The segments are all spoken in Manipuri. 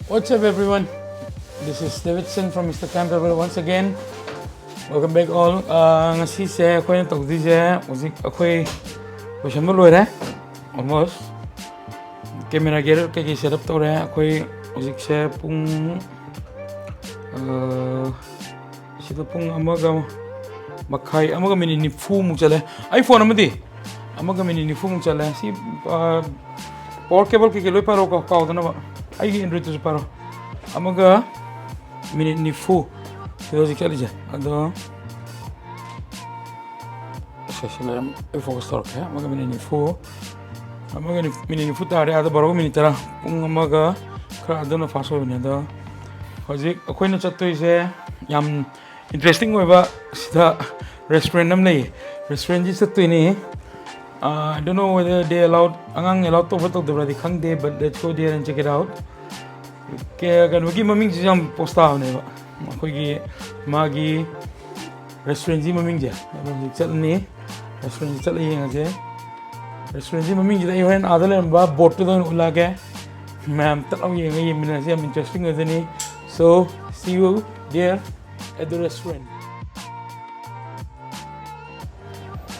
What's up everyone? This is Davidson from Mr. Campbell once again. Welcome back all. Ngasi se akhoi na tawdi je music akhoi question mo loire almost. Camera gear ke setup to re akhoi music se pung sida pung amaga makai amaga mini ni fu mu chale iPhone amadi amaga mini ni fu mu chale si power cable ke loi paro ka dana ba ai Android to paro amaga minute ni fu so dikali ja ado session focus torque amaga minute ni fu amaga minute ni fu tare ado baro minute tara pung amaga kra ado na faso ne da hojik akoi na chatto ise yam interesting oiba sida restaurant nam nei restaurant ji chatto ni I don't know whether they allowed to photo the khang de but let's go there and check it out ke kan wagi maming ji jam posta ne ba khoi gi magi restaurant ji maming ja chal ni restaurant chal yeng je restaurant ji maming ji dai hoen adale ba boat to ula ke ma'am tao yeng yeng min se interesting is ni so see you there at the restaurant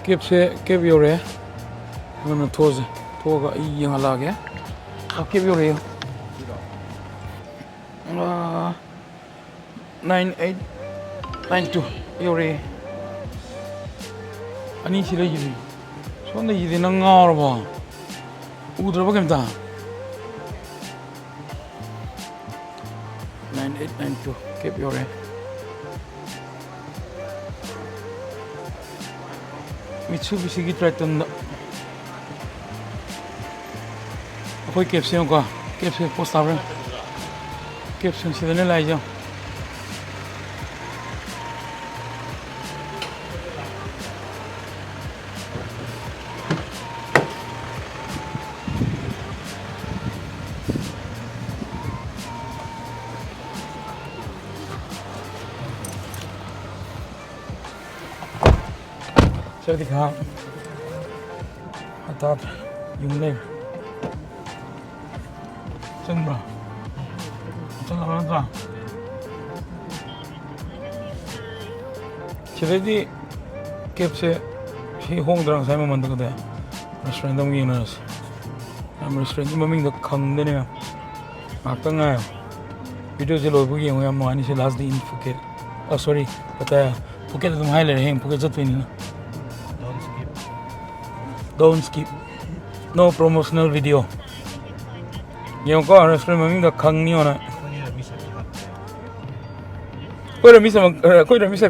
kep yore mana toga yeng ala ke kep yore 9892 yore ani sila yidi sonda yidi na ngaar ba udra ba kemta 9892 kep yore Mitsubishi ki Triton akhoi kep se ko kep se posta ba Caption sila nila yun. Sawasdee krap. Atap yung name. Saan ba? Chiledi kepse hi hongdrang sai ma mandang da restaurant dam ging nas am restaurant maming da khang de ne akang a video je lobu gi yam mani se last day in Phuket oh sorry Pattaya Phuket dum hai le hem Phuket jat ni don't skip no promotional video yong ko restaurant maming da khang ni ona Koi misa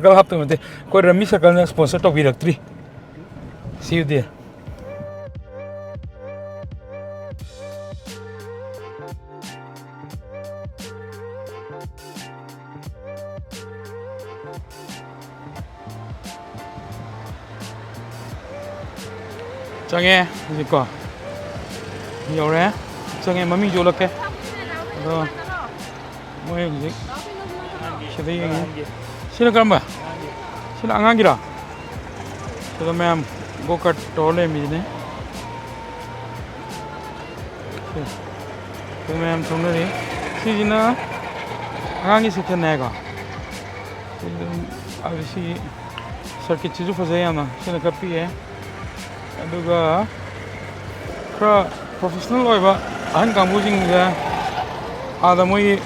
kal hap to mate koi misa kal na sponsor to birak3 see you there change ko yore change mami jo lak ke moi ji sila karamba sila angangira sila ma'am go-kart tole mi ne sila ma'am thongna ni si jina angangi section ne ga abisi circuit chu fazaya ma sila kapi aduga kra professional oiba ahan kambu jing ga adamoi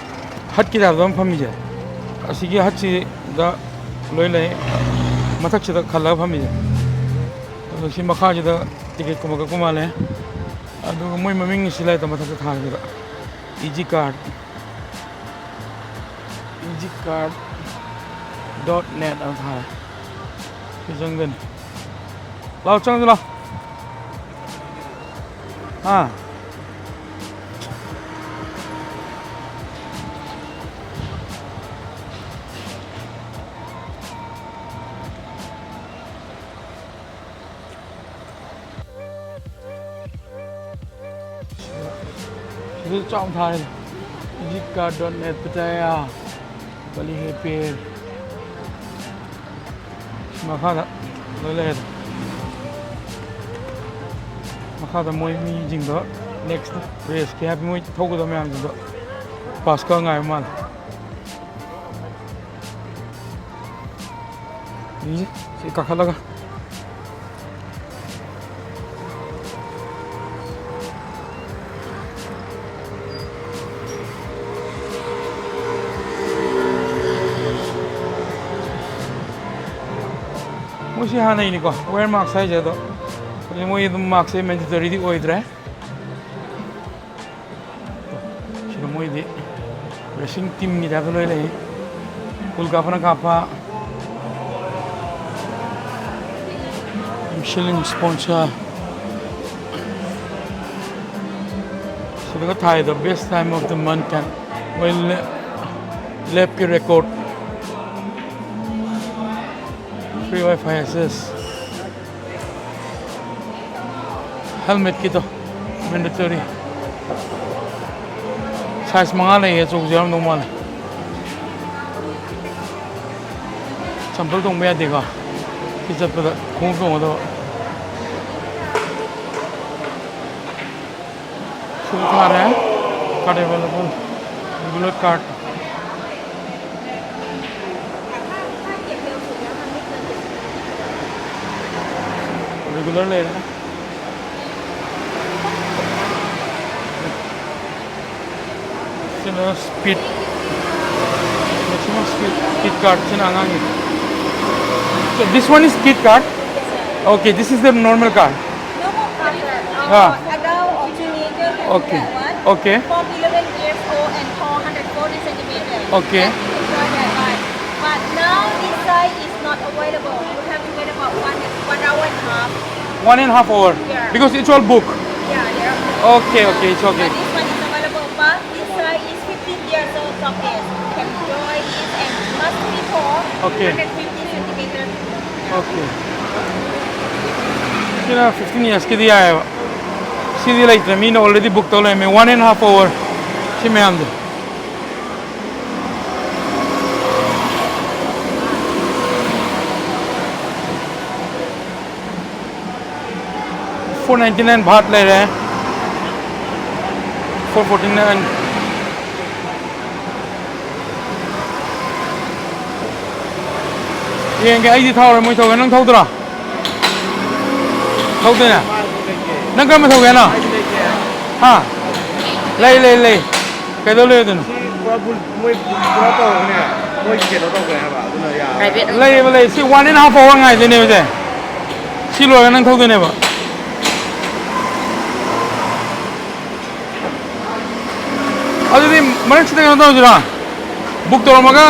hat ki da dam phami je asigi hatchi da loilai mathak chida khala phami si makha jida ticket kuma le adu moi maming silai ta mathak tha jida easykart.net ang tha si jangden lao chang la ha This is Thailand. Easykart.net Pattaya, Bali Pier. Makada, lolet. Makada moi mi jing do. Next race, kaya moi thâu cái đó mấy anh jing do. pass ka ngay man ni si kakalaga mo si hanay ni ko wear mask ay jado ni mo yung mask ay mandatory di oidre sino mo di racing team ni dapat lo ilay pulka pa ng kapa Michelin sponsor so they got Thai the best time of the month and well lap ki record free Wi-Fi access helmet kito mandatory size mga lang so jam normal sample tong maya dega kita pada kung tong ado full car hai card available regular card regular ले रहा है speed maximum speed card so this one is speed card okay this is the normal card adult or teenager can okay get one. okay For 11 years old and for 140 centimeters. okay Enjoy that one. But now this size is not available. You have to wait about 1 hour and a half. 1.5 hour Yeah. because it's all book Yeah, there. okay okay it's okay But this one is available. But this size is 15 years old socket. Can enjoy this and must be for Okay. 150 centimeters. okay kina 15 years ke diya hai Sidhi light में मैंने ऑलरेडी बुक तो ले मैं 1.5 hour सी में आंदे 499 बात ले रहे हैं 449 ये इनके आई था और मुझे तो गया नंग था उधरा था उधर ना नंग कर में था गया ना हाँ ले ले ले कैसे ले उधर ले ले सी 1.5 hour ngay thế này vậy xí lùi cái năng thâu thế này vậy अभी मरक से देखना तो जरा बुक तो मगा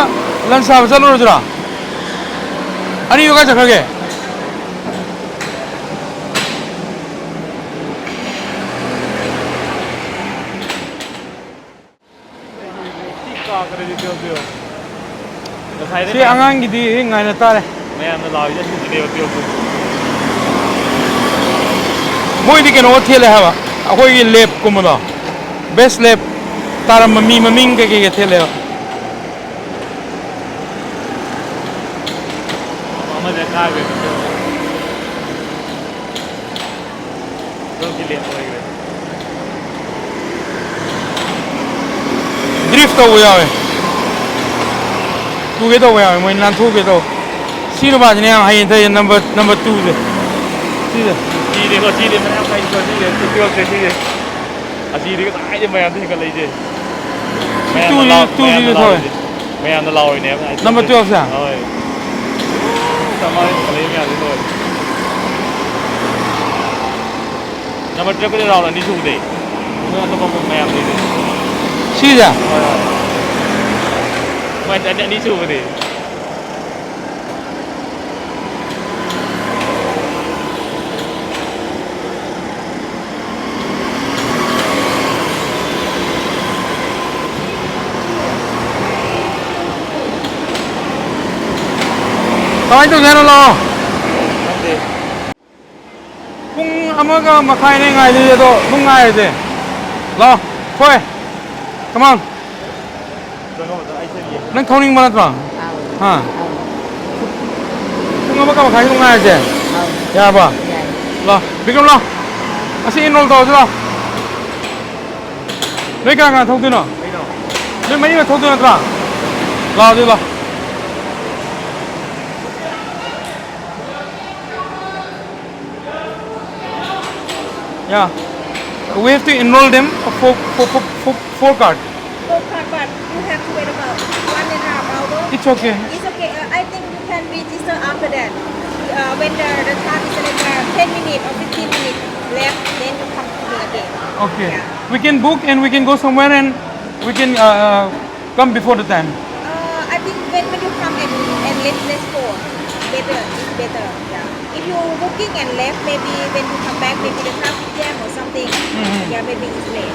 लंच साहब चलो जरा अरे योगा चखा के सी आंगांग गिदी ngay तारे मैं अंदर लाओ जा वीडियो वीडियो मोई दी के नो थे ले हवा अखोई की लैब कुमदा बेस्ट लैब तारा मम्मी मम्मिंग के थे ले मामा देखा है तो के लिए होएगा ड्रिफ्ट हो गया है तू के तो गया है मैं ना तू के तो सीरो बाज ने हाई थे नंबर 2 से सीधे जी देखो मैंने आपका इसको जी देखो देखिए अजी देखो आई मैं अंदर निकल लीजिए मैं अंदर लाओ इन्हें नंबर 12 से ओए समाज कले में आते तो नंबर 12 को लाओ ना नीचे उड़े तो मैं अंदर दे सीधा मैं अंदर नीचे उड़े Kawai tu saya lo. Kung amaga makai ni ngai ni tu, kung ngai je. Lo, koi. Come on. Nang toning mana tu? Ha. Kung amaga makai kung ngai je. Ya apa? Lo, bikin lo. Asyik inol tu je lo. Mereka kan tahu tu no. 너 많이 더 들어라. 라디라. Yeah. We have to enroll them for card. Go-Kart, but you have to wait about 1.5 hours. It's okay. It's okay. I think you can register after that. When the time is like 10 minutes or 15 minutes left, then you come to me again. Okay. Yeah. We can book and we can go somewhere and we can come before the time. I think when you come and let's go. Better, it's better. Yeah. If you booking and left, maybe when you come back, maybe the traffic jam or something. Yeah, maybe it's late.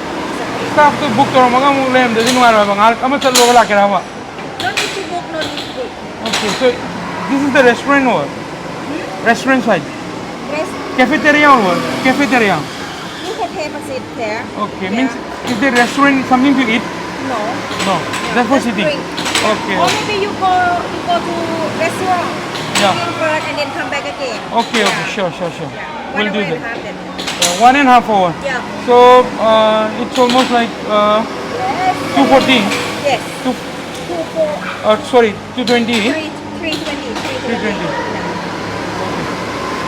Staff to book to mga mo lem de sino ara bang ama sa lo la kira ba. No need to book, no need to book. Okay. So this is the restaurant or restaurant side. Rest, Cafeteria or cafeteria. you can have a seat there. Okay. Yeah. Means is the restaurant something to eat? No. No. That's for sitting. Drink. Okay. Or maybe you go to restaurant. Yeah. Drink first and then come back again. Okay. Yeah. Okay. Sure. Yeah. We'll do 1 hour and a that. half then. 1.5 hour. Yeah. So it's almost like Yes. 240. Yes. 2 sorry 220. 320. 320.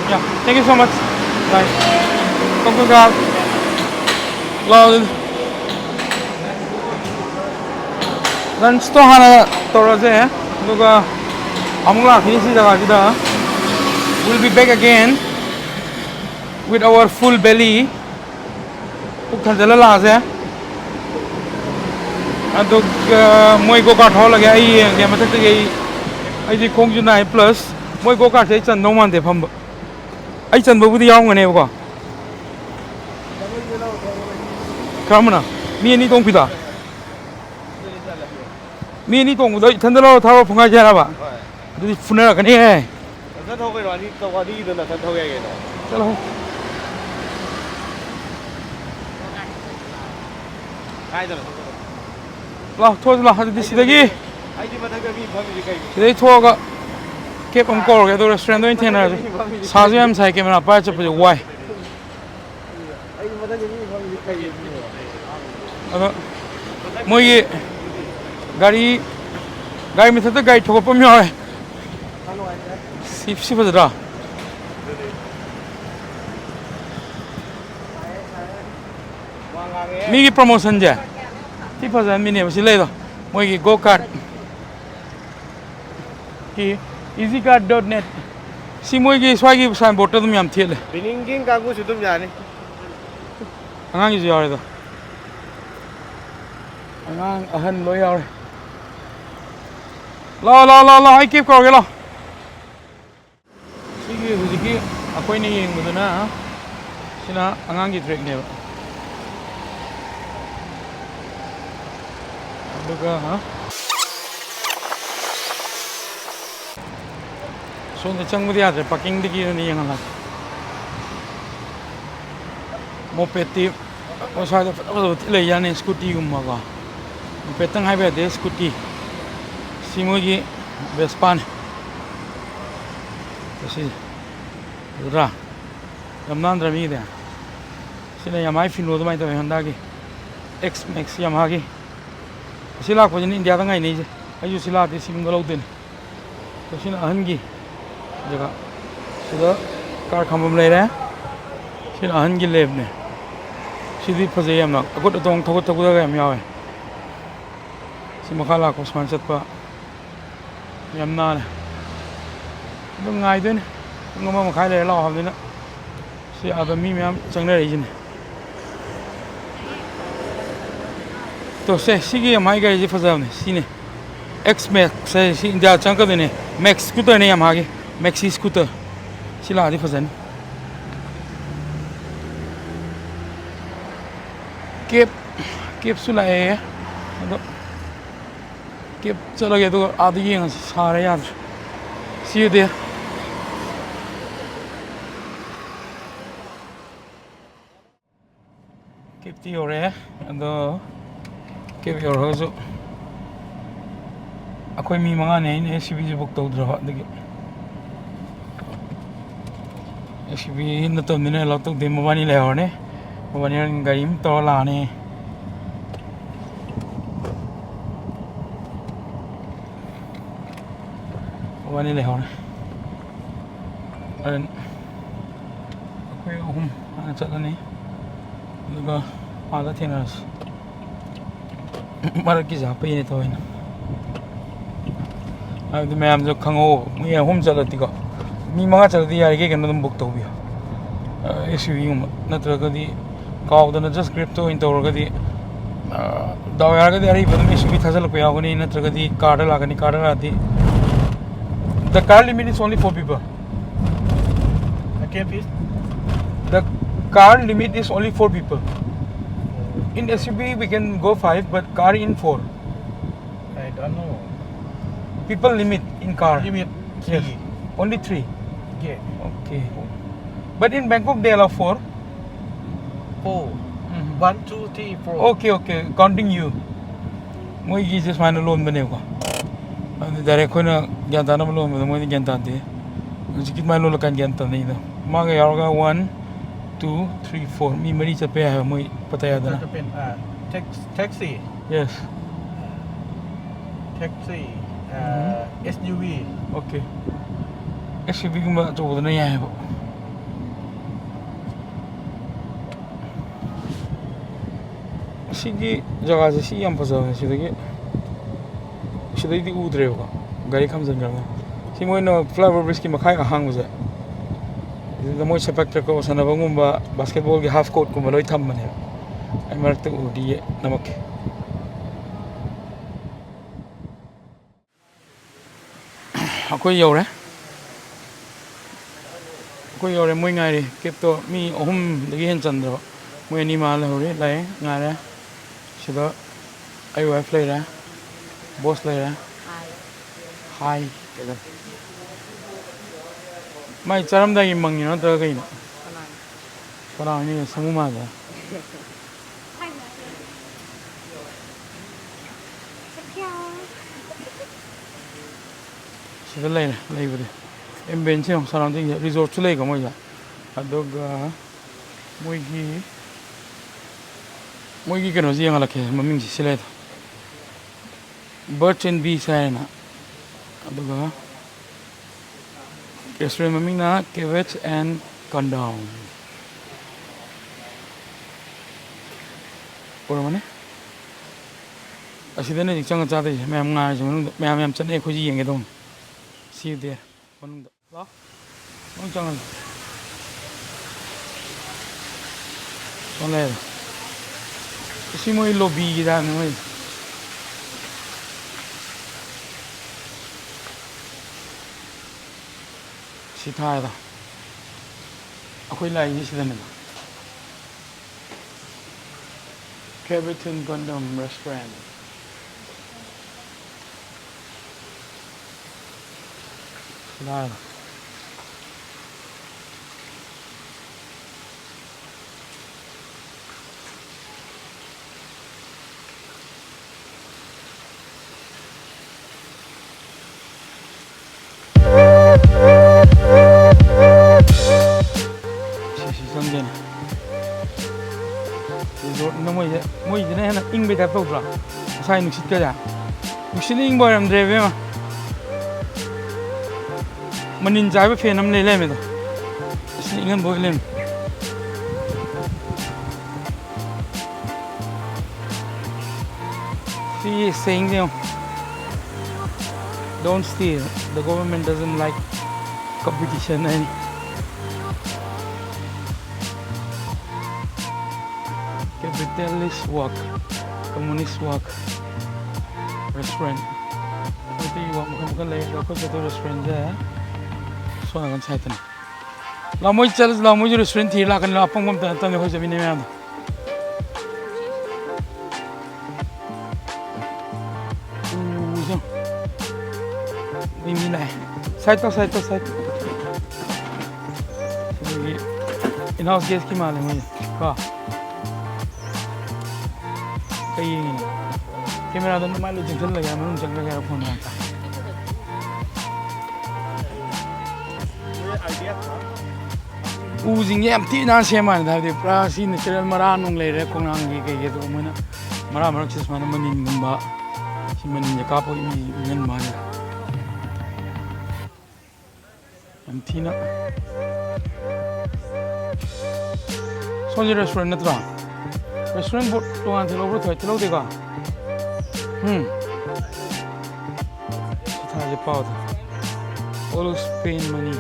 Yeah. Thank you so much. Bye. 감사합니다. 런치 또 하나 떨어져. 누가 아무나 피니시다가 we'll be back again with our full belly. 꼭 달달라 하세. 아도 moi go-kart hall lagi ai ge mathak ge ai di khongju nai plus moi go-kart sei chan noman de pham ai chan bu di yaw ngane ko kamna mi ni tong pida mi ni tong do thandalo thaw phunga jara ba du phunara kani hai Rất thôi cái đoạn đi tàu qua đi rồi là thân thôi cái này. chalo Hai rồi. la thoi la ha di sidagi Ai đi mà thấy cái gì không gì cái. sidai thoga kep am kor ge do restaurant do thena sa ju am sai camera pa chap je wai Ai mà thấy cái gì không gì cái. ado moi gari mi thata gai thok pam yaw si fazra mi gi promotion ja ti fazan mi ne si le do moi gi go-kart ki easykart.net si moi gi swagi san bot dum yam thele Biningking kagu sudum jani. angang gi yaw do angang ahan lo yaw la ai keep ko ge lo sigi hujiki akoi ni yeng buduna sina angang gi track ne ba aduga ha so ne chang mudi ade parking digi ni yeng ala mopeti o sa da le ya ne scooty gumma ga mopetang hai ba de scooty Simogi Vespan. Kasi ra ramnan rami de. Sila Yamaha fino do mai to Honda gi X Max Yamaha gi. Sila ko jin India da ngai nei je. Ayu sila de sim galo den. To sina ahan gi jaga sida car khambam lai ra. Sila ahan gi leb ne. Sidi phaje yam na akot tong thokot thokut ga yam yawe. Simakala ko sman chat pa yam na ne do ngai den ngoma ma khai le lo ham ne si a mi myam chang le ri jin to se sigi mai ga ji phazam ne sine X Max se si India chang ka ne Max scooter ne yam ha gi Maxi scooter sila di phazan kep sula e do kep chala ge to adi yeng sare yad see you there kep ti ore ando kep yor hozo akoi mi manga ne ne SUV book to dra de SUV na to ne la to de mobani le ho ne mobani gari to la ne วันนี้เลยเหรออันคุยกับผมจัดอันนี้แล้วก็มาแล้วเที่ยงแล้วมาแล้วกี่จ้าไปนี่ตัวเองแต่แม่ผมจะขังโอ้ไม่เอาผมจัดแล้วที่ก็มีมังจัดที่อะไรกันนั่นบุกตัวเบียSUV นั่นตัวก็ดีก้าวตัวนั้น just grip ตัวอินตัวก็ดีดาวก็ดีอะไรแบบนี้ SUV ท่าจะลุกไปเอาคนนี้นั่นตัวก็ดีการ์ดลากันนี่การ์ดลาดี The car limit is only 4 people. Again, please. The car limit is only 4 people. In SUV we can go 5, but car in 4. I don't know. People limit in car. Limit 3. Yes. Only 3. Okay. Okay. But in Bangkok they allow 4. 4. 1, 2, 3, 4. Okay. Counting you. Moi ki just mana loan bane ko. Dari ko na gyanta na loan mo moi gyanta de. Jikit mai loan kan gyanta nahi da. Maga yarga 1 2 3 4 mi mari cha pe hai moi Pattaya da na. Taxi. Yes. Taxi. SUV. Okay. SUV ko ma to da na ya hai. 시기 저가 시 안 봐서 시대기 시대기 우드래요가 가리 감전가가 시모이노 플라워 브리스키 마카이가 항우제 이제 뭐 세팍트코 사나방음바 바스켓볼기 하프 코트 고 말로이 탐만해 아이 마르트 우디에 나마케 아코이 요래 아코이 요래 뭐이 nga이 캡토 미 ohum dagi hen chandro moi ni ma la hore lai ngare Sida ay wife lay ra boss lay ra hi keda mai charam da gi mang ni no ta kai na para ni samu ma da Sida lay bude em ben che surrounding resort chu lay ga moi ya adoga moi gi kano jiang la ke maming si sile birds and bees hai na aduga restaurant maming na Cabbages and Condom ora mane asida ne chang cha de mem nga jong mem chan e khoji yeng ge dong see you there manung da la mong chang Olha esse moi lobby da noi si thai da akhoi lai ni sidane Cabbages Condom restaurant Nah resort na moi jene na ing be tap to bra sai nu sit ka ja nu sin ing boy ram dreve ma manin jai be fe nam le me do sin ingan boy lem she is saying don't steal, the government doesn't like competition and capitalist work, communist work, restaurant. Ito yung mukhang lay ako sa restaurant dyan. So nakan sa ito na. Lamoy challenge lamoy yung restaurant hila kan lapang mamta tanong ko sa binayaan. Mimilay. Side to. Sige. In-house guest ki malam mo yun. Ka. Kayingin. Camera doon na malo dyan lagay. Manong dyan lagay ako na ka. Uzing yam ti na siya man. Dahil pra si natural maranong lay kung nangi kaya ito mo na. Maraming sis man manin gamba. Si manin niya kapo inan man. ꯌꯥꯝ ꯊꯤꯅ ꯁꯣꯝꯁꯦ ꯔꯦꯁꯇꯨꯔꯦꯟ ꯅꯠꯇ꯭ꯔꯣ ꯔꯦꯁꯇꯨꯔꯦꯟ ꯕꯣꯔꯠ ꯇꯣꯉꯥꯟ ꯊꯤꯜꯍꯧꯕ꯭ꯔꯣ ꯊꯤꯜꯍꯧꯗꯦꯀꯣ ꯊꯥꯁꯦ ꯄꯥꯎꯗ all Spain money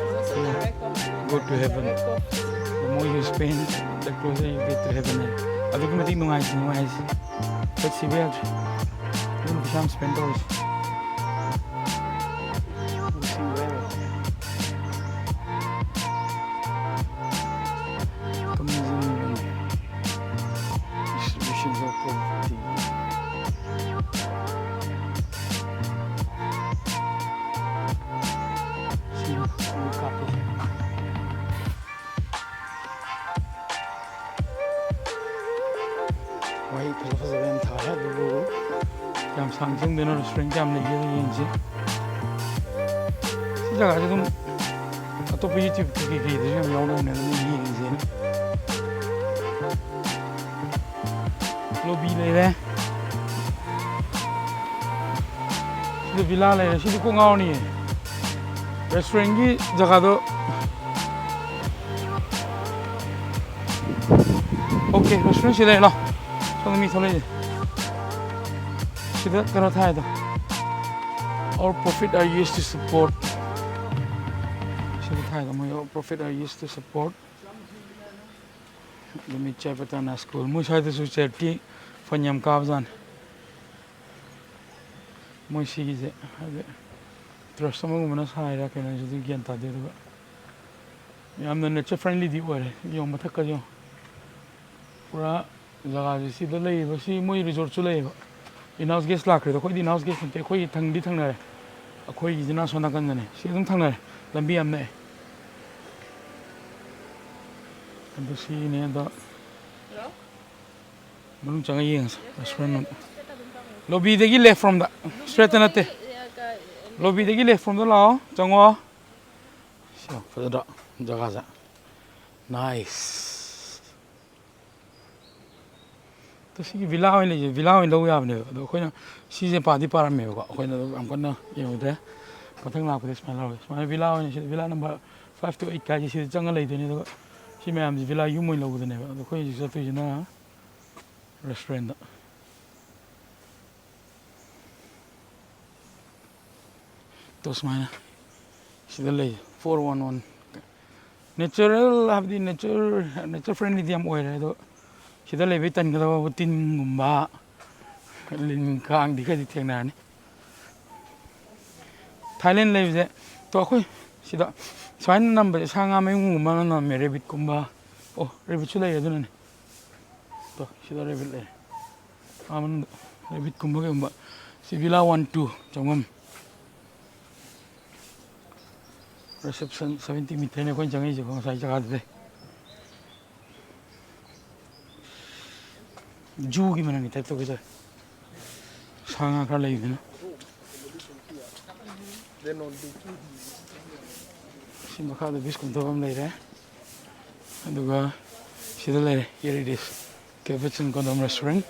go to heaven the more you spend the closer you get to heaven ꯑꯗꯨꯛꯀꯤ ꯃꯇꯤꯛ ꯅꯨꯡꯉꯥꯏꯁꯤ ꯄꯣꯠ ꯁꯤꯕ ꯌꯥꯗ꯭ꯔꯦ ꯑꯗꯨꯅ ꯄꯩꯁꯥ ꯌꯥꯝ ꯁ꯭ꯄꯦꯟ ꯇꯧꯔꯤꯁꯤ distributions of property why fazla ben thaya bu yam sangsung dena restaurant jam ne yengsi sijaga 좀 atop YouTube ki de jam yauna ne yengsi lobby le sida villa le sida ko ngao ni restaurant ki jaga do okay restaurant sida la 저는 미 손에 시대 그렇다해도 our profit are used to support 시대 타해도 뭐 our profit are used to support limit chapter school 뭐 शायद society फन्यम कावजान 뭐 시기제 trust mo muna saira kena jodi gyan ta de ro yamna nature friendly di ore yom mathak ka jo pura jaga ji sida lei ba si moi resort chu lei ba in-house guest lakre to khoi di in-house guest te khoi thang di thang na khoi gi jina sona kan ne si dum thang na lambi am ne and si ne da mun changa yeng restaurant lobby de gi left from the straight na te lobby de gi left from the lao changwa so for the jaga ja nice तो सी विला होने लो याबने तो कोई सी से पादी पार में होगा कोई ना हमको ना ये होता है पतंग लाप के स्मेल होगा स्मेल विला होने से विला नंबर 5 to 8 का जैसे जंगल ले देने तो सी में हम विला यूं में लोग देने तो कोई जैसे तो जना रेस्टोरेंट तो स्मेल सी ले 411 natural have the nature friendly दिया मोए रहे तो sida lebe tan ga ba tin gumba lin kang di ka di theng na ni Thailand lebe je to khoi sida swain number sanga me gumba na me rabbit gumba oh rabbit chu le ya dun ni to sida rabbit le aman rabbit gumba sivila 12 changam reception 70 meter ne kon changai je ko sai jaga de जुगी मैंने नहीं था तो किधर सांगा कर ले इधर ना सिंह खाद बिस्कुट तो हम ले रहे हैं दुगा सीधे ले ये रेडिस Cabbages Condom restaurant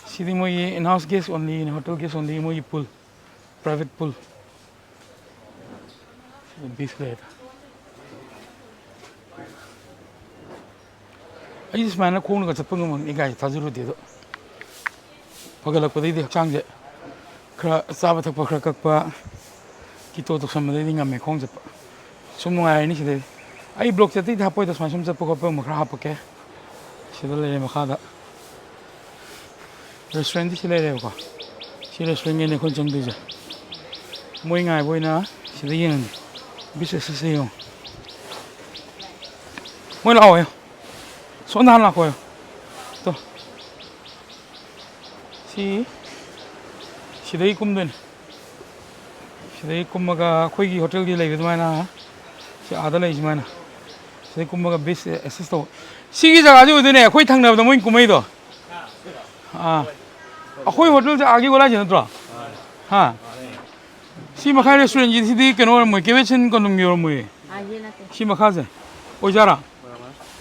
सीधे मोये in-house guest only in hotel guest only मोये pool private pool बीस ले था I just man ko nga chapang mo ni gai thajuru de do pagalak pa de chang je kra sa ba thak pa kra kak pa ki to sam de ngam me khong jap sum ngai ni se ai block che ti tha poi da sum jap ko pa mo kra ha pa ke se da le ma kha da restaurant di se le ko si restaurant ne kon chang de ja moi ngai boi na se de yin bi se se yo moi lao yo 손 하나 거요. 또 시대이 꿈든 시대이 꿈마가 거기 호텔 기 레이드 마나 시 아달라 이지마나 시대이 꿈마가 베스 에시스트 시기자 가지고 되네. 거기 탕나보다 뭐 꿈이도 거기 호텔 자 아기 골라지 너더라. 시마카 레스토랑 시대이 그노 뭐 Cabbages Condoms 뭐 시마카세 오자라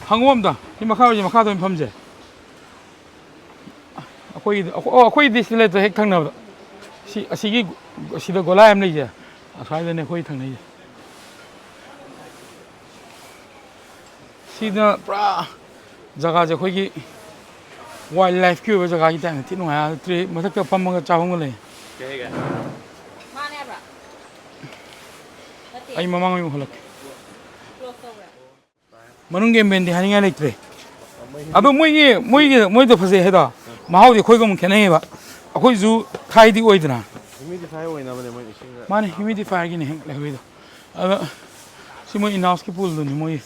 한국어입니다. 이마카오지 마카도 범죄. 거기 디스플레이도 핵탕 나보다. 시기 시도 골라야 합니다. ꯑꯁ꯭ꯋꯥꯏꯗꯅꯦ ꯑꯩꯈꯣꯏ ꯊꯪꯅꯩꯁꯦ ꯁꯤꯅ ꯄꯨꯔꯥ ꯖꯒꯥꯁꯦ ꯑꯩꯈꯣꯏꯒꯤ ꯋꯥꯏꯜ ꯂꯥꯏꯐꯀꯤ ꯑꯣꯏꯕ ꯖꯒꯥꯒꯤ ꯇꯥꯏꯞꯇ ꯊꯤ ꯅꯨꯡꯉꯥꯏ ꯇ꯭ꯔꯤ ꯃꯊꯛꯇ ꯐꯝꯃꯒ ꯆꯥꯐꯝꯒ ꯂꯩ ꯀꯩꯒ ꯃꯥꯅꯦ ꯍꯥꯏꯕ꯭ꯔꯥ ꯅꯠꯇꯦ ꯑꯩ ꯃꯃꯥꯡ ꯑꯣꯏꯅ ꯍꯜꯂꯛꯀꯦ ꯀ꯭ꯂꯣꯖ ꯇꯧꯕ꯭ꯔꯥ ꯃꯅꯨꯡꯒꯤ ꯑꯦꯝꯕꯤꯌꯦꯟꯗꯤ ꯍꯥꯏꯅꯤꯡꯉꯥꯏ ꯂꯩꯇ꯭ꯔꯦ ꯑꯗꯣ ꯃꯣꯏꯗꯣ ꯐꯖꯩ ꯍꯥꯏꯗꯣ ꯃꯍꯥꯎꯗꯤ ꯑꯩꯈꯣꯏꯒ ꯑꯃꯨꯛ ꯈꯦꯠꯅꯩꯌꯦꯕ ꯑꯩꯈꯣꯏꯁꯨ ꯊꯥꯏꯗꯤ ꯑꯣꯏꯗꯅ ꯍ꯭ꯌꯨꯃꯤꯗꯤꯐꯥꯏ ꯑꯣꯏꯅꯕꯅꯦ ꯃꯣꯏ ꯏꯁꯤꯡꯒ ꯃꯥꯅꯦ ꯍ꯭ꯌꯨꯃꯤꯗꯤꯐꯥꯏꯌꯔꯒꯤꯅꯦ ꯍꯦꯛ ꯂꯩꯍꯧꯔꯤꯗꯣ ꯑꯗ ꯁꯤ ꯃꯣꯏ ꯏꯅꯥꯎꯁꯀꯤ ꯄꯨꯜꯗꯨꯅꯤ ꯃꯣꯏ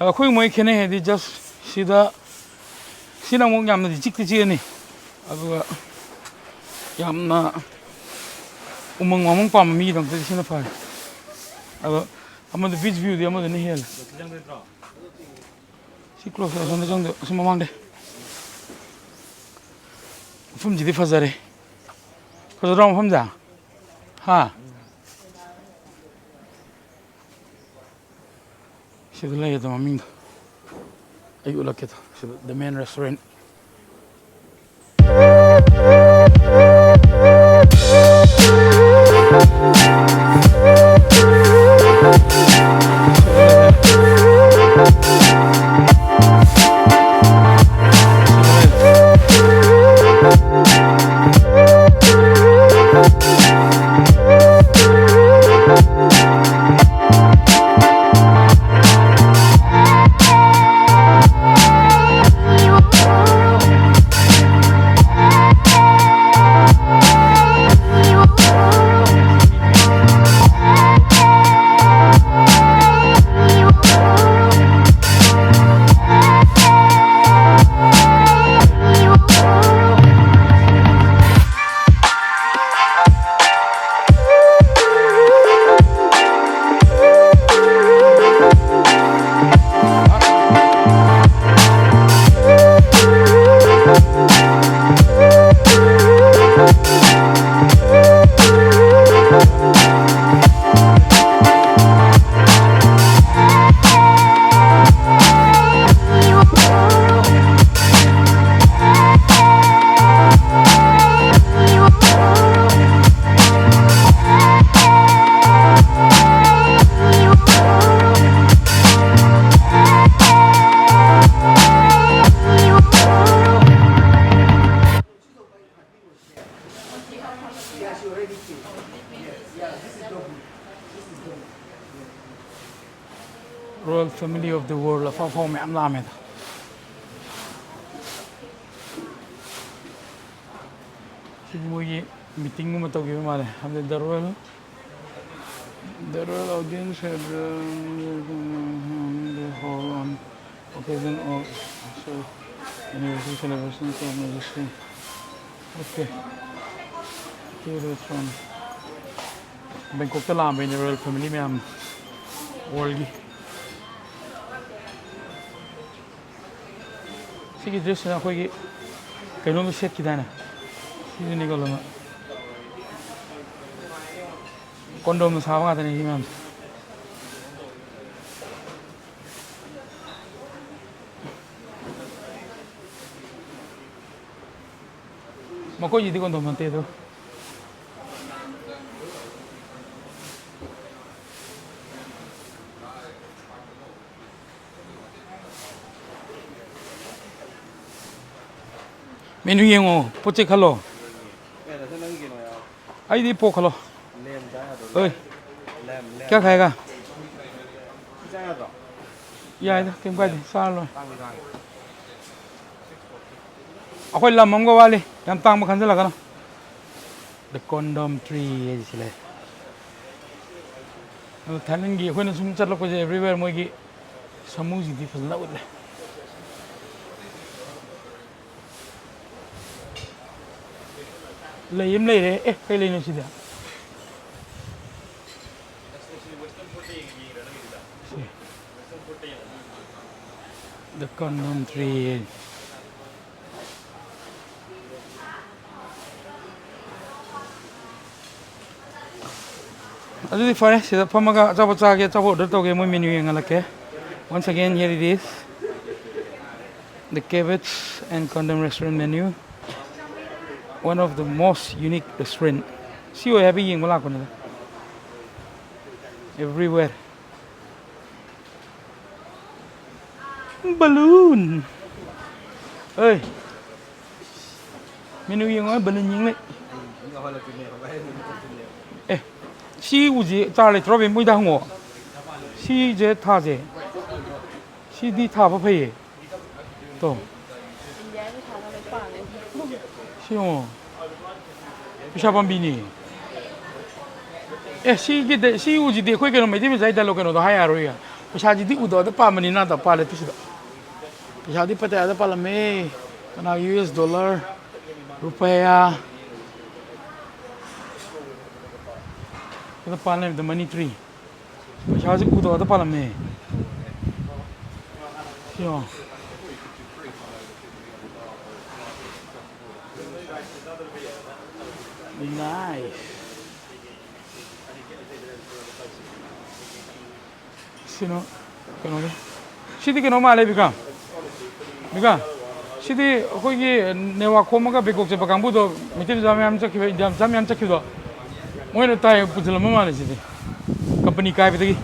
ꯑꯩꯈꯣꯏ ꯃꯣꯏ ꯈꯦꯠꯅꯩ ꯍꯥꯏꯗꯤ ꯖꯁ ꯁꯤꯅ ꯑꯃꯨꯛ ꯌꯥꯝꯅꯗꯤ ꯆꯤꯛꯇꯤ ꯆꯤꯛꯑꯅꯤ ꯑꯗꯨꯒ ꯌꯥꯝꯅ ꯎꯃꯪ ꯋꯥꯃꯪ ꯄꯥꯝꯕ ꯃꯤꯒꯤꯗꯃꯛꯇꯗꯤ ꯁꯤꯅ ꯐꯔꯦ ꯑꯗꯣ ꯑꯃꯗ ꯕꯤꯆ ꯚ꯭ꯌꯨꯗꯤ ꯑꯃꯗꯅ ꯍꯦꯜꯂꯦ ꯁꯤ ꯀ꯭ꯂꯣꯖ ꯑꯁꯣꯝꯗ ꯆꯪꯗ ꯑꯁꯤ ꯃꯃꯥꯡꯗ ꯃꯐꯝꯁꯤꯗꯤ ꯐꯖꯔꯦ ꯐꯖꯗ꯭ꯔꯣ ꯃꯐꯝꯁꯦ ꯍꯥ sida leeyahay mamiinka ay ula keto sida the main restaurant royal family of the world afa meyam laameda si moyi meeting mo tawgiba male hamde the royal audience had the hall on occasion of anniversary celebration of majesty okay here is from Bangkok ta laam the royal family meyam world gi सिकी ड्रेस ना कोई कहीं भी सेट किया ना सीधे निकलो ना कंडोम सावा आता नहीं मैम मको ये दी कंडोम मत दो मेनू येंगो पोचे खलो आई दी पो खलो ओए क्या खाएगा यार किम का दी साल लो अकोई लमम को वाले यम तांग मखन से लगा ना the condom tree ये जिसले थाईलैंड की अकोई ने सुन चल लो कुछ everywhere मोई की समूजी दी फलना उड़े लेयम ले रे ए कई लेने सीधा the condom tree अभी फरे सीधा फमगा चाबो चागे चाबो ऑर्डर तो गे मोई मेन्यू यंगा लके once again here it is the Cabbages and Condom restaurant menu one of the most unique restaurant. See you happy ying malak ko na. everywhere balloon ơi menu yang nói balloon những đấy ê si u gì ta lại throw bên mũi đau ngộ si dễ tha dễ si đi tha bao nhiêu to si ô bisa pambini si kita si uji dia kau kena macam mana saya dah lakukan itu haya roya bisa jadi udah ada apa mana ada apa lepas itu bisa di Pattaya ada apa lama kena US dollar rupiah kita panen the money tree bisa jadi udah ada apa lama yo nice sino kano de sidi kano male bika sidi kogi newa khomaga bekok je bakangbu do mitin jam yam chakhi do moino tai pujala mama le sidi company kai bi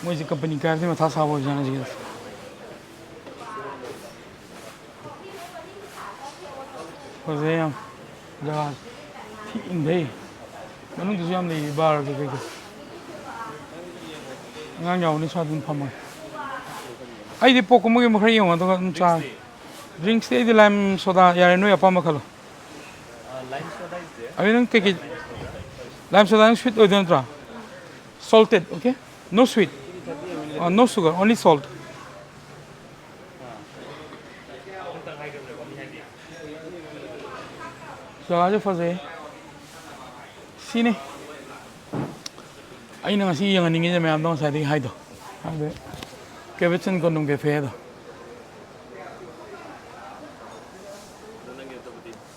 moi ji company kai ma tha sa bo jana ji Fazem já indei mas não dizia nem bar que ngang nhau ni sa din phama ai di pok mo ge mo khari yo to cha drinks de di lime soda ya no ya pama khalo lime soda is there ai nang ke lime soda is sweet or don't salted okay no sweet no sugar only salt Jaga fazer sini ai nang si yang ani nge me am dong sai di hai do ade Cabbages Condom cafe do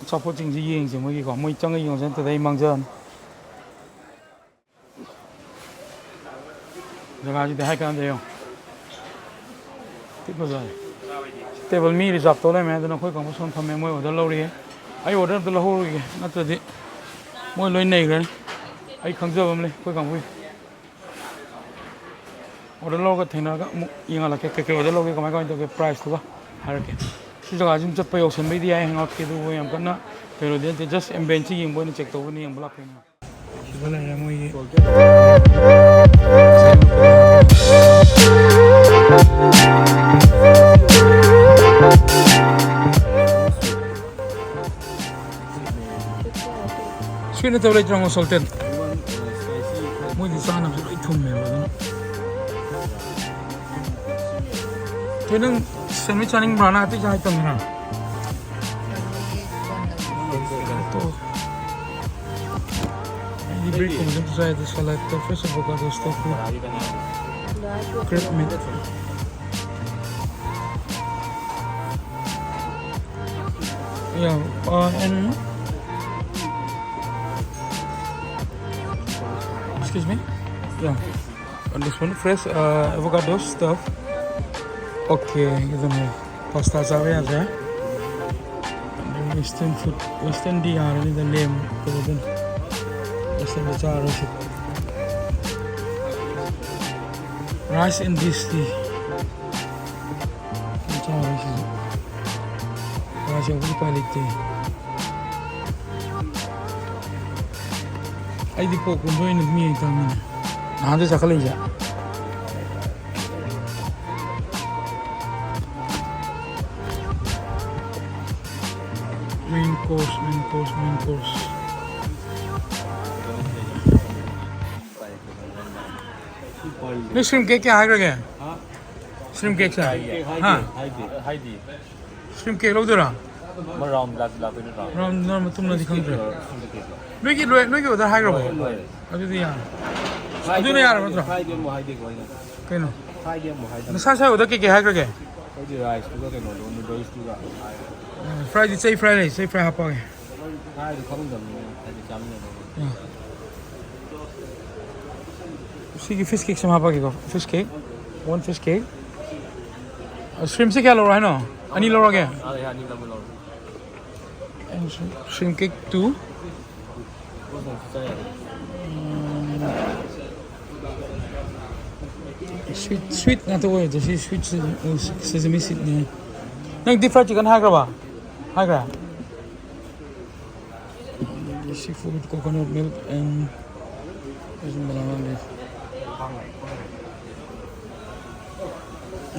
support jing ji ying ji mo gi ko moi chang yong san ta dai mang jan jaga ji de hai kan de yo tik mo zai table mi reserve to le me do no khoi ko mo son pham me moi order lo ri ai order to lo ho ri na ta di moi loi nei gan ai khang jab am le khoi kang hui order lo ga thena ga mu inga la ke order lo ke kamai ka to ke price to ga har ke si jaga jim chat pa yo sen mai di ai hangout ke du wo yam kana pero de just embench ying bo ni check to bo ni yam bla pe na bala ya moi Sweet na ulit lang salted. Mo di sana sa itom me ba. Tenang sandwich aning brana ati jai tam na. To. Ini break ko dito sa ito salad to fresh avocado stuff. Crepe meat. Yeah, and excuse me? Yeah. And this one fresh avocado stuff. Okay, gitu nih. Pasta sawe aja. And Western food, Western DR ini the name. Kemudian Western bicara sih. Rice and this tea. Bicara sih. Rice yang quality. Ay di po kung doon nagmiyay kami na. Nahanda sa kalaya. Main course. This shrimp cake क्या है क्या? Shrimp cake क्या? हाँ. Heidi. Shrimp cake लोग दरा. Maram lag lag ini ram. Ram normal तुम ना दिखाऊं तो. लोग उधर हाई रहो. अभी तो यार. अभी नहीं यार मतलब. Heidi mo Heidi ko ina. Kano? Heidi mo Heidi. नशा उधर क्या हाई करके? Heidi rice ko ka no noodles ko ka. Friday say fry hapa के. Heidi condom Heidi jam ne. उसी की fish cake से हapa के fish cake. One fish cake. Shrimp से क्या लो रहा है ना? Ani लो रहा क्या? Ani la mo lo. And shrimp cake 2. sweet nga to eh. This is sweet sesame seed niya. Nang deep fried chicken hagra ba? Hagra. Seafood, coconut milk, and there's some banana leaf.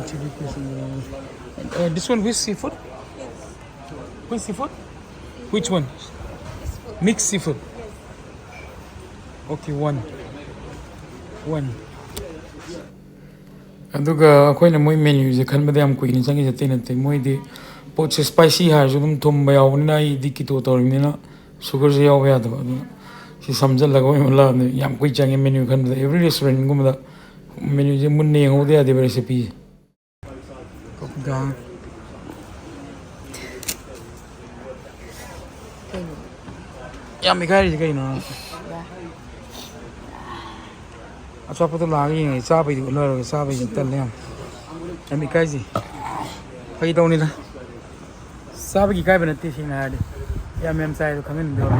Chili paste and banana. This one with seafood? Yes. With seafood? Which one? Mixed seafood. Okay, one. ꯑꯗꯨꯒ ꯑꯩꯈꯣꯏꯅ ꯃꯣꯏ ꯃꯦꯅ꯭ꯌꯨꯁꯦ ꯈꯟꯕꯗ ꯌꯥꯝ ꯀꯨꯏꯅ ꯆꯪꯉꯤꯁꯦ ꯑꯇꯩ ꯅꯠꯇꯦ ꯃꯣꯏꯗꯤ ꯄꯣꯠꯁꯦ ꯁ꯭ꯄꯥꯏꯁꯤ ꯍꯥꯏꯔꯁꯨ ꯑꯗꯨꯝ ꯊꯨꯝꯕ ꯌꯥꯎꯕꯅꯤꯅ ꯑꯩꯗꯤ ꯀꯤꯇꯣ ꯇꯧꯔꯤꯕꯅꯤꯅ ꯁꯨꯒꯔꯁꯦ ꯌꯥꯎꯕ ꯌꯥꯗꯕ ꯑꯗꯨꯅ ꯁꯤ ꯁꯝꯖꯜꯂꯒ ꯑꯣꯏꯅ ꯌꯥꯝ ꯀꯨꯏ ꯆꯪꯉꯦ ꯃꯦꯅ꯭ꯌꯨ ꯈꯟꯕꯗ ꯑꯦꯕ꯭ꯔꯤ ꯔꯦꯁꯇꯨꯔꯦꯟꯒꯨꯝꯕꯗ ꯃꯦꯅ꯭ꯌꯨꯁꯦ ꯃꯨꯟꯅ ꯌꯦꯡꯍꯧꯗ ꯌꯥꯗꯦꯕ ꯔꯦꯁꯤꯄꯤꯁꯦ ꯌꯥꯝ ꯏꯀꯥꯏꯔꯤꯁꯦ ꯀꯩꯅꯣ ꯑꯆꯥꯄꯣꯠꯇꯣ ꯂꯥꯛꯑꯒ ꯌꯦꯡꯉꯦ ꯆꯥꯕꯩꯗꯤ ꯎꯠꯂꯔꯒ ꯆꯥꯕꯩꯗꯤ ꯇꯜꯂꯦ ꯌꯥꯝ ꯏꯀꯥꯏꯁꯤ ꯐꯩ ꯇꯧꯅꯤꯗ ꯆꯥꯕꯒꯤ ꯏꯀꯥꯏꯕ ꯅꯠꯇꯦ ꯁꯦꯡꯅ ꯍꯥꯏꯔꯗꯤ ꯌꯥꯝ ꯆꯥꯏꯗꯣ ꯈꯪꯍꯟꯅꯤꯡꯗꯕ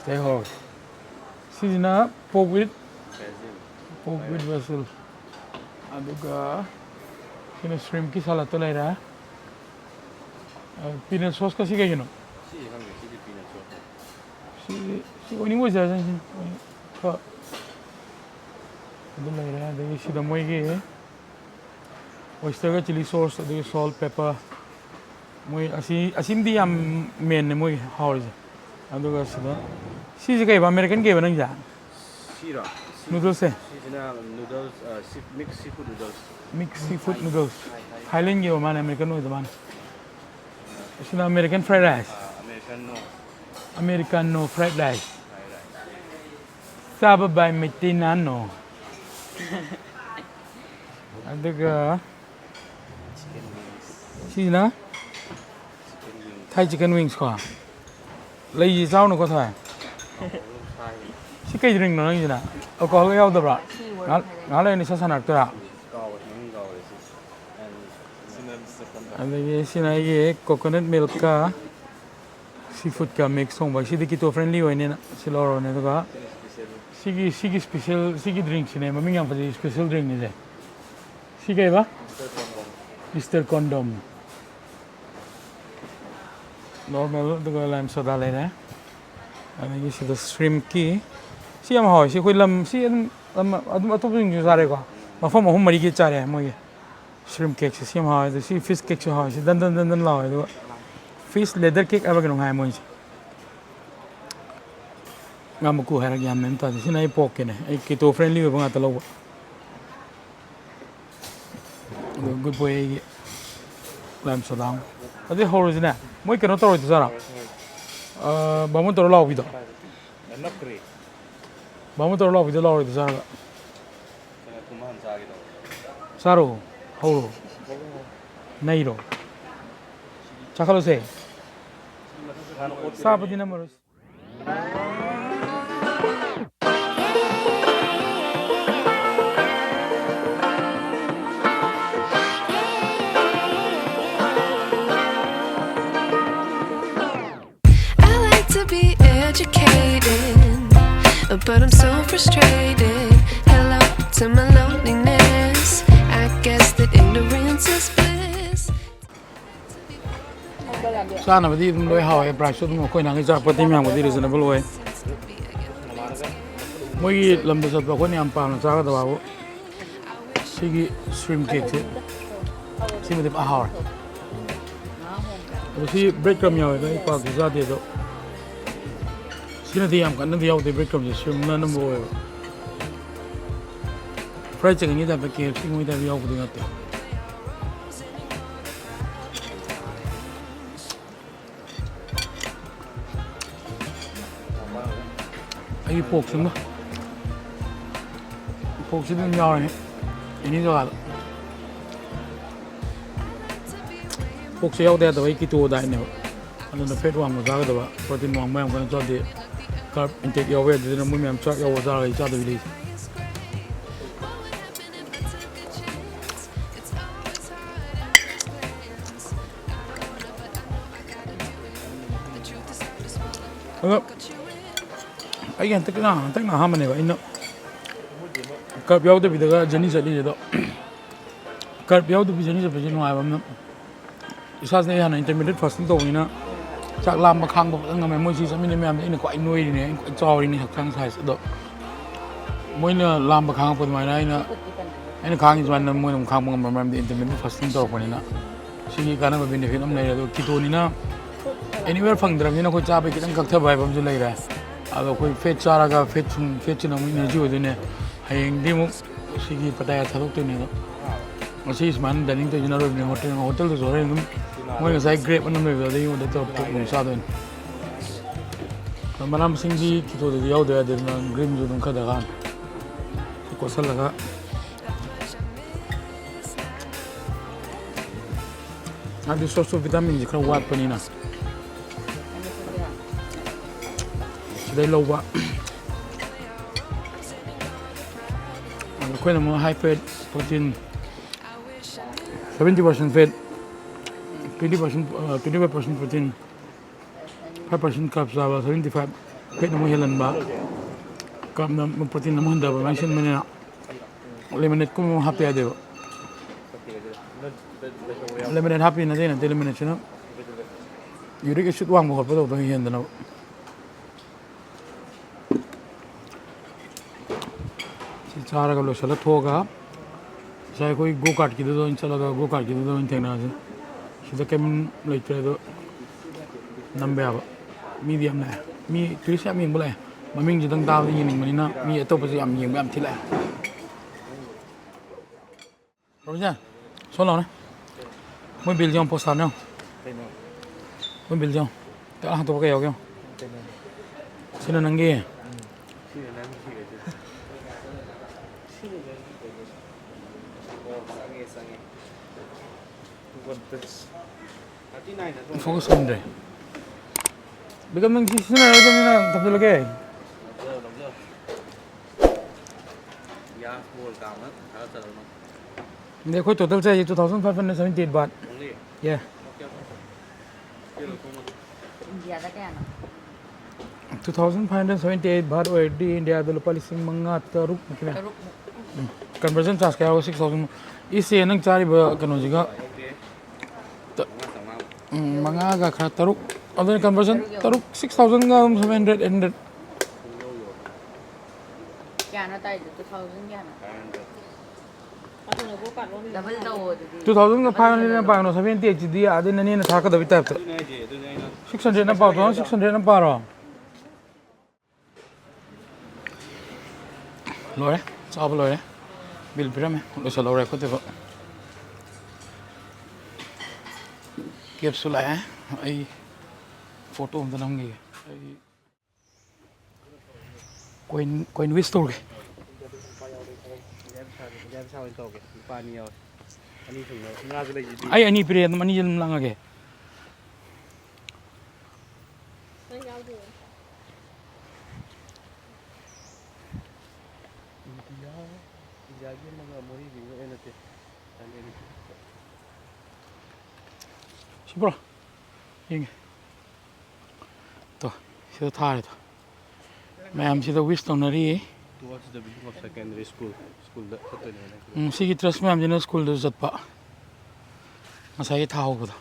Stay hard. Sisina pork with basil. Aduga kina shrimp ki salad to laira. Peanut sauce kasi kayo no? Si oni mo sa san ka. Adu laira de si da moi ge. Oyster ka chili sauce, adu salt, pepper. Moi asim di am main ne moi hawri. Aduga sida. Si kay ba American kay ba nang ja? Sira. Noodles eh. Noodles, mixed seafood noodles. Mixed seafood noodles. Thailand kay ba man American no ito man. Sina American fried rice. American no fried rice. Saba by Metinano. Aduga. Sina. Thai chicken wings ko. Lấy gì sao nó có thể cái drink nó như nào có cái đâu đó nó lên sẽ sản được ra đây xin này cái coconut milk ka seafood ka mix xong vậy thì keto friendly vậy nè xin lỗi này đó cái special cái drink xin này mà mình làm phải special drink này đấy cái ba Mr. Condom normal itu làm soda lại nè, anh ấy sẽ shrimp ki, si em hỏi si khơi làm si em tôi cũng chưa ra qua, mà phong mà hôm mấy cái trả đấy mọi shrimp cake si em hỏi si fish cake si hỏi si dan lao itu, fish leather cake apa cái nông mọi ngam một cú hay là yam em ta si này pork cái này, keto friendly với bạn ta lâu, good boy làm soda. Adi horo zina, moi keno toro itu zara. Bamu toro lau bido. Bamu toro lau bido lau itu zara. Saro, horo, nairo. Chakalo se. Saba di namoros. But I'm so frustrated. Hello to my loneliness. I guess that ignorance is bliss. Sana badi dum loi hawa price dum koi nang ja pati myang badi reasonable way. Moi lam da sat ba ko ni am pa na cha ga da ba bo. Sigi shrimp cake se. Si me de a hawa. Si bread crumb yaw ga pa ku za de do. Sina di am kan di yaw de bread crumb shrimp na nam bo. Fried chicken ni da ba ke si moi da yaw bu de ngate. Ai pork sung no. Pork sung ni yaw ni. Ini do ga. Pork se yaw de da ki to da ni. Ano na fat wang ga da ba. Protein wang ma kan cha de carb intake yaw we de na mu mi am cha yaw za ga cha de bi. แล้วไอ้ยังตั้งหน้าห้ามมันเนี่ยไอ้เนาะกับยาวตัวพี่เด็กก็เจนี่จะดีจ้ะกับยาวตัวพี่เจนี่จะไปเจนวายแบบนั้นอีสัตว์เนี่ยนะอินเตอร์มีเดียตฟาสติ้งตัวนี้นะจากลามมาค้างบอกตั้งแต่เมื่อชีสมินเนี่ยมันไอ้เนี่ยก็ไอ้นุ่ยเนี่ยไอ้จอนี่หักข้างซ้ายสุดเมื่อเนี่ยลามมาค้างปนไว้ได้นะไอ้เนี่ยค้างอีกวันนึงเมื่อค้างมันอินเตอร์มีเดียตฟาสติ้งตัวคนนี้นะสิ่งที่การนั้นเป็นเรื่องน้ำในตัวคิดตัวนี้นะanywhere ฟังดรามนี่นะคนจ้าไปกินกักเท่าไหร่ผมจะเลยได้เอาคนเฟชจาระกับเฟชน้ำมันเนี่ยจู่ตัวเนี่ยให้ดีมุกสิ่งที่ปัตตายาทะลุตัวเนี่ยนะมาชีสมันดันนิ่งตัวจีน่ารูปเนี่ยโฮเทลตัวสวยนึงมันก็ใส่เกรปมันนั่นเลยแต่ยังเด็ดตัวมุงซาตัวเนี่ยแต่มันน้ำสิ่งที่คิดตัวเดียวเดียวเดินนั่งกรีมจุดตรงข้างกันก็สั่งละก็อันนี้ source of vitamin ที่เขาวัดปนีนะได้โลวะอันนี้มัน high fat protein 70% fat 25% protein 5% carbs 75 fat น้ำมันเฮลันบ้ากับน้ำ protein น้ำมันดาบไม่ใช่มันเนี่ยlemonade ก็มัน happy อะเดียวlemonade happy นะเจ้าเนี่ย lemonade ใช่ไหมอยู่ด้วยกันชุดว่างมาขอดประตูตรงนี้เห็นแต่เราचारा का लो सलत होगा चाहे कोई गो कार्ट की दे दो इंशाल्लाह का गो कार्ट की दे दो इन थेना से सीधा केमन लेते दो नंबे आवा मीडियम ना मी ट्रिस या मी बोले ममिंग जितंग दाव ये निंग मनी ना मी तो पसी आम ये आम थिला रोजा सोलो ना मैं बिल जाऊं पोस्ट ना मैं बिल जाऊं तो हाँ तो क्या हो गया सिना नंगे Focus on there. Because nang sisina na ito na tapos lagi. Hindi ko total sa 2,578 baht. Yeah. India da kaya no? 2,578 baht or di India dalo palising mga taruk kaya. Conversion charge kaya 6,000. Isi nang cari ba kano juga. Mga aga kaya taruk. Ano yung conversion? Taruk 6,000 nga 700 ended. Kaya na tayo 2,000 kaya na. Double daw. 2,000 nga 500 na pa ano 70 HD adin na niya thaka dabi type 600 na pa to 600 na para. Lore, sab lore. Bill pira me. Lo sa lore ko te ba. Capsule है आई फोटो हम बनाऊंगे कोई इन्वेस्ट हो गए आई अनी पिरे मनी जल लांगा के Bro, ini, tuh, sudah tarik tuh. Macam sudah wisdom nari. Towards the beginning of secondary school that satu ni. Sigi terus macam jenis school tu zat pak. Masa saya tahu tu.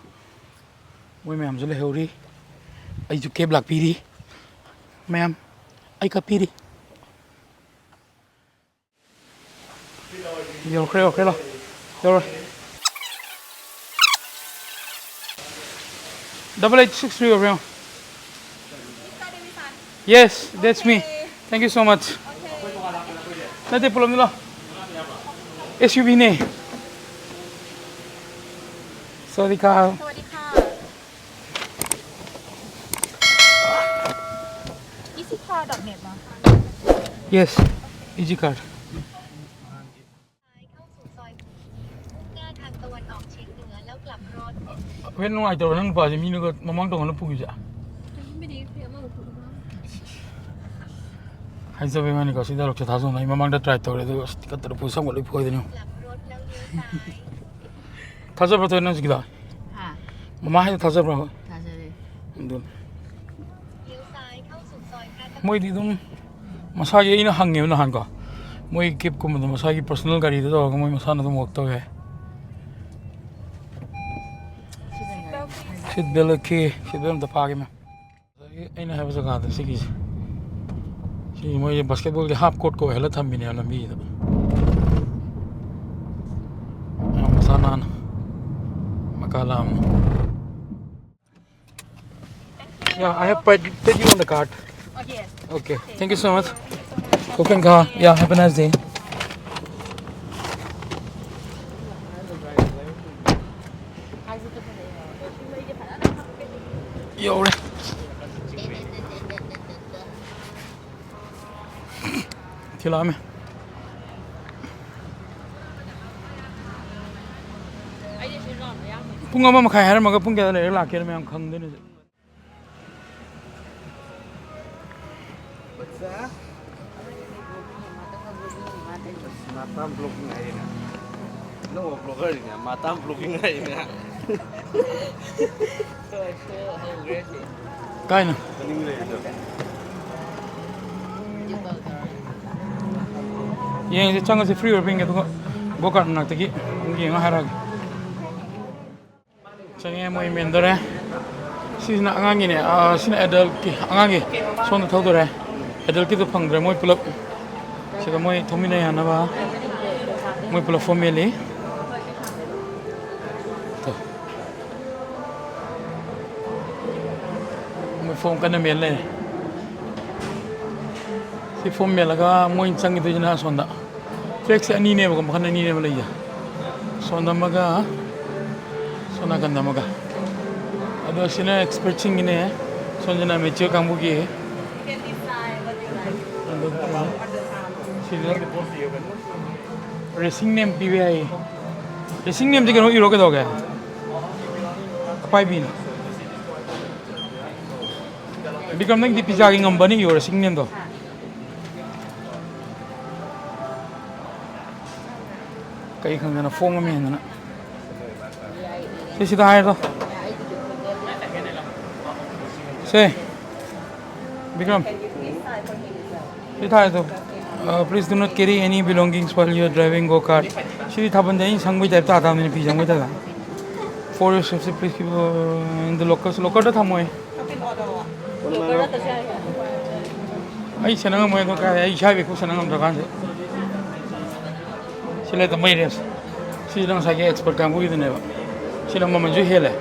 Woi macam sudah heuri. Ayu ke belak piri. Macam, ayu ke piri. Yo, okay lah. Yo. 8863 over here. Yes, that's me. Thank you so much. Nanti pulang dulu. SUV ni. Sawadika. Sawadika. Easykart.net มั้ง Yes, Easykart. เว้นว่าไอ้ตัวนั้นป่าจะมีนึกว่ามามั่งตรงนั้นพูดอยู่จ้ะไม่ดีเพี้ยมากพูดมากให้จะไปมันนี่ก็สิ่งที่เราจะทำส่งไหนมามั่งได้ try ตัวเลยตัวก็ตัวพูดซ้ำกันเลยพูดเดี๋ยวนี้ท่าจะประตูนั่นสิกี่ดามาให้ท่าจะประตูท่าจะเลยดู moi di dum masagi ina hangge na han ko moi keep ko mo masagi personal gari do ko moi masana dum work to he sit bel ke sit bel da pagi me ina have sa ga da sigi si moi basketball ke half court ko hela tham bine na mi do masana makalam yeah I have put you on the cart. Oh, yes. Okay, thank you so much. Open car. Yeah, have a nice day. Yo, Chila me. Punga ma makai har maga punga le la ke me am khang de ne. Matam vlogging aja nih. Lo mau vlogger ini, matam vlogging aja nih. Kai na. Pening deh itu. Yang si chang si free or pinga to Go-Karting nak tegi. Ngi nga harag. Change mo imendore. Si na ngangi ne, si na adult ki ngangi. So na thau dore. Adult ki to phang dre moi pulak. Si ka moi thomina ya na ba. Moi pulak family. To. Moi phone ka na mel le. Si phone mel ka moi chang itu jina sonda. Flex ani ne ba kan ani ne ba leya. Sonda maga. Sona ganda maga. Ado sina expert ching ne. Sonjana mecho kambu ki. You can decide what you like on the time. Racing name PVI. Racing name jika iro ke doge. Apa bin? Bikram nang di pizza king ambani yo racing name do. Kai khang na phone me na. Sisi dah air do. Say. Bikram. Please do not carry any belongings while you are driving go-kart. Shri thaban dai sangbai type ta ne pi jangbai ta. For your safety, please keep in the locals. Local ta thamoi. Ai sanang moi to ka ai shabe ko sanang dakan se. Sila ta mai res. Sila sa ke expert kam ko idne ba. Sila mama ju hele.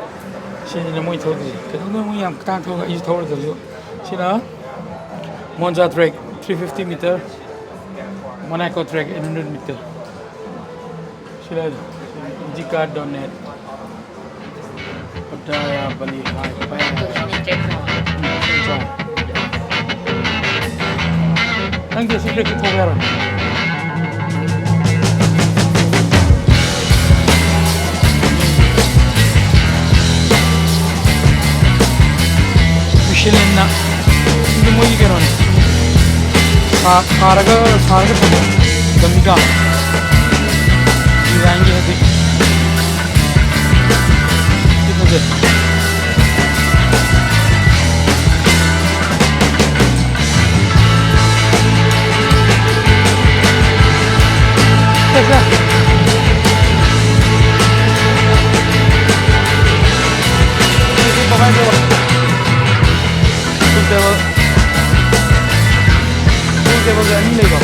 Sila moi thodi. Ka no moi am ta tho is thor da jo. Sila Monza track 350 meter. Monaco track 800 meter. Sila Easykart.net. Pattaya, Bali, Thank you, secret to wear. Michelin na. Hindi mo ikiron. Saraga Gamiga Irangi hati Itu deh Teka Ini pakai dewa Itu dewa Itu dewa ini lego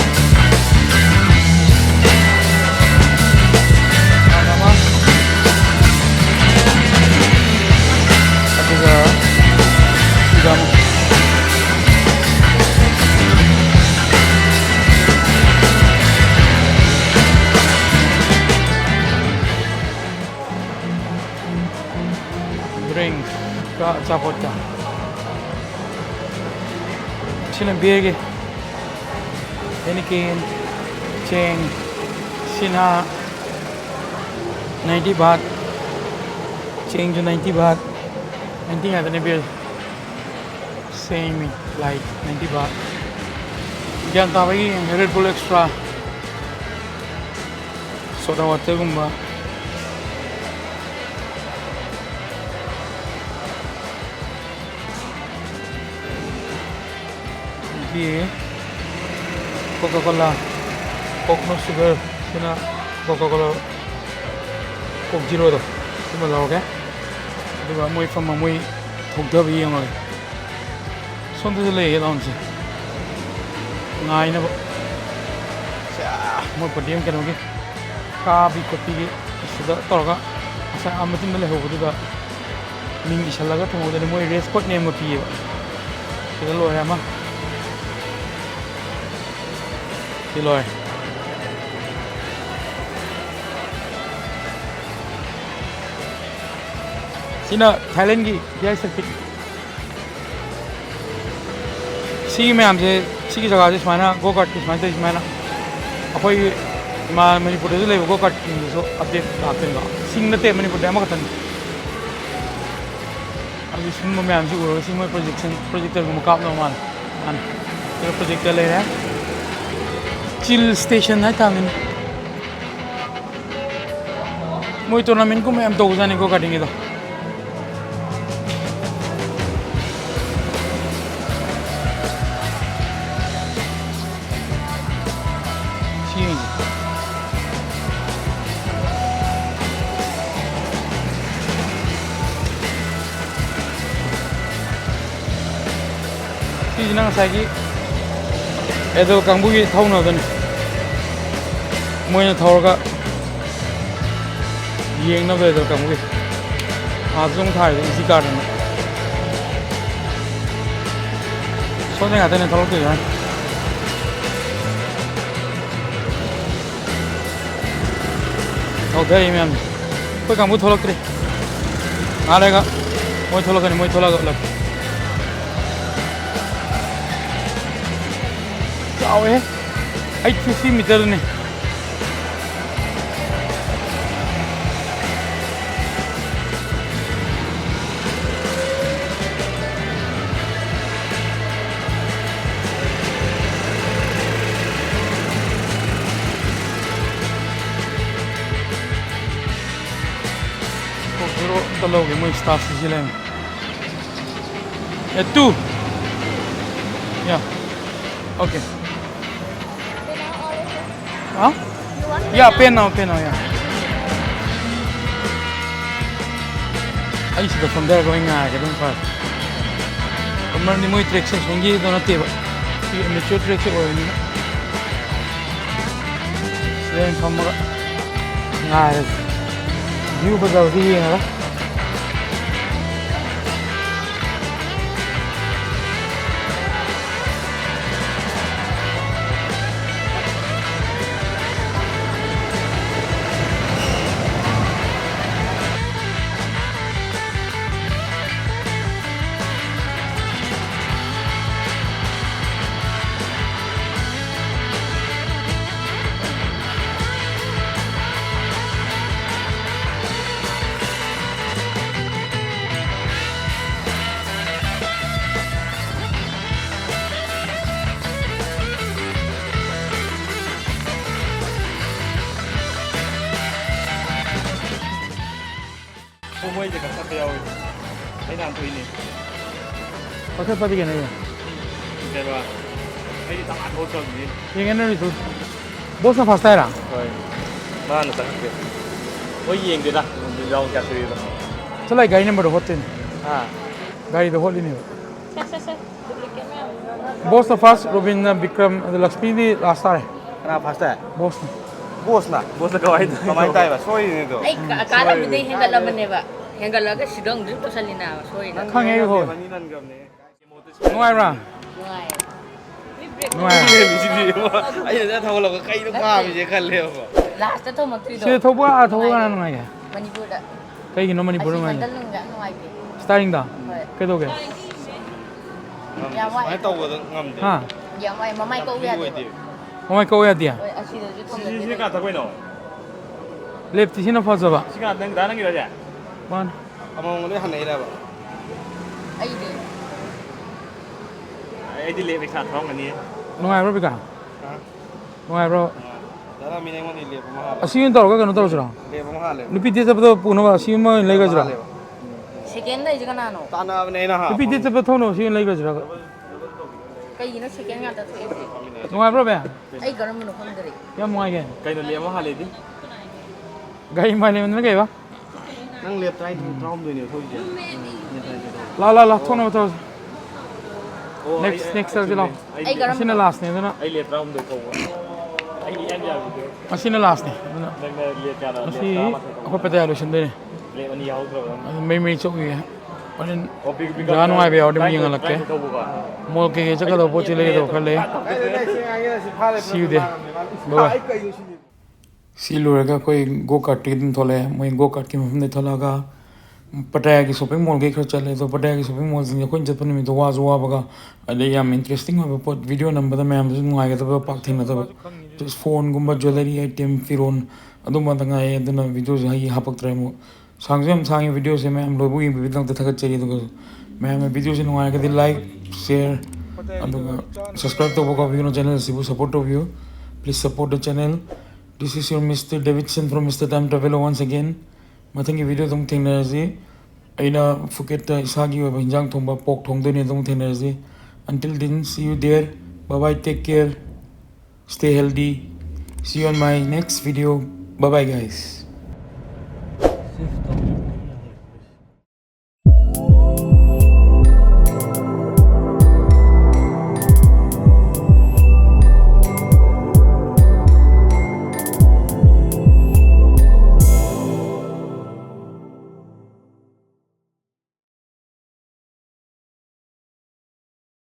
Drink ka sapot ka. Sila beer ke. Henikin, Cheng, Sinha, 90 baht. Cheng jo 90 baht. 90 ada beer. Same like 90 baht. Jangan tahu lagi Red Bull extra. Soda water gumba. coffee, Coca-Cola, Coke no sugar, sina Coca-Cola, Coke Zero to. Sima lo okay? Diba moi from moi thuk da bi ngai. Son de le don se. Ngai na ba. Sa moi podium kan okay. Ka bi coffee sida torga asa amatin le ho du da. Ming isalaga to mo de moi race court name pi ba. Sida lo ya ma. Siloi. Sina Thailand ki क्या सर्किट सी में हमसे सी की जगह जिसमें ना गो कार्ट किसमें तो इसमें ना अपोई मां मणिपुर से ले गो कार्ट की जो अपडेट आते हैं सिंग नते मणिपुर डैम का तन अभी सिंग में हमसे उड़ो सिंग में प्रोजेक्टर को मुकाबला मान तो प्रोजेक्टर ले रहे हैं चिल स्टेशन है तामिन मोई टूर्नामेंट को मैं हम तो जाने को काटेंगे तो nang sagi edo kangbugi thawna dan moina thawga yeng na edo kangbugi azung thai Easykart na so ne ate ne thawlo ke yan okay ma'am koi kangbu thawlo kre alega moi thawlo kani moi thawla lag Awe, 850 meter ni. Pero talo ke mo staff sila. Itu. Yeah. Okay. Huh? Yeah, pay now, yeah. I see the from there going I don't fast. Amma ni moi trek se songi do na te ba. Ki ni cho trek se go ni. Then from ngai view ba ga di na. Moi je ka sa pe yaw ai nam thui ni Pakai pati kan ya. de ba ai di ta ho so ni Yang ini itu. Bos na fast era. hoi ma na ta ke oi yeng de da di rong ka thui da Chalai gari number hote ni. ha Gari do holi ni. Sir, duplicate में Bos na fast Robin Bikram Lakshmi di last are. kana fast hai Bos na. boss na ka wai kamai tai ba soi ni do ai kala bidai hengala maneba hengala ka sidong drip to salina soi na Khang ei ho. ni nan gam ne Nuai ra. ngai Nuai. mi si di ai da thau lo ka kai no pa mi je khan le ba last to makri do Se thoba thoba na nuai ya. manipur da Kai gi no Manipur nuai. dal nung ga ngai ke Starting da. Kai do ke. ya wai ai tau ga ngam de Ha. ya wai mamai ko ya de Omai ko ya dia. oi asi da ju thong si ka ta koi no Left sina faza ba. si ka dang da nang gi da ja One. among le han nei da ba ai de ai di le be sa thong ani Nuai ro bika. ha Nuai ro. da ra mi nei mon ni le ma ha Asiin tor ka no tor jura. le ma ha le Nupi de sabdo puno ba asiin ma lai ga jura. second da ju kana no ta na ne na ha Nupi de sabdo thono asiin lai ga jura. Kayino chicken nga daw ito. Nungay bro ba? Ay, gano'n mo nukang dari. Yan mo again. Kayo na liya mo halidi. Gay mali man na kayo ba? Nang liya try to traum doon yun. La thona bata. Next sir lao. Ay, gano'n Asin na last ne na. Ay liya traum doon ko. Ay yan ya video. Asin na last ne. Nang liya ka na. Asi ako Pattaya lo sinde ne. Liya ani yaw ko. May chok yi. Panin Big jaga nungay ba awde mi ngalak ke. Mol ke jaga do pochi le do khale. See you there. Bye. See you later koi go-kart din thole moi go-kart ki mafne tholaga Pattaya ki shopping mall ge khar chale to Pattaya ki shopping mall jing khoi japan mi to wa baga ale yam interesting hobe pot video number da ma'am jing ngai ga to pak thina to just phone gumba jewelry item firon adum ma da ngai aduna video ja hi hapak trai mo sangjam sangi video se ma'am lo bu bi dang ta thagat cheri to ma'am video se ngai ga di like share and subscribe to boka video channel sibu support of you please support the channel. This is your Mr. Davidson from Mr. Time Traveler once again. Mathang ki video tum thengnaji aina Phuket ta isagi wa hinjang thongba pok thongdoi ne tum thengnaji. Until then, see you there. Bye bye, take care, stay healthy. See you on my next video. Bye bye guys.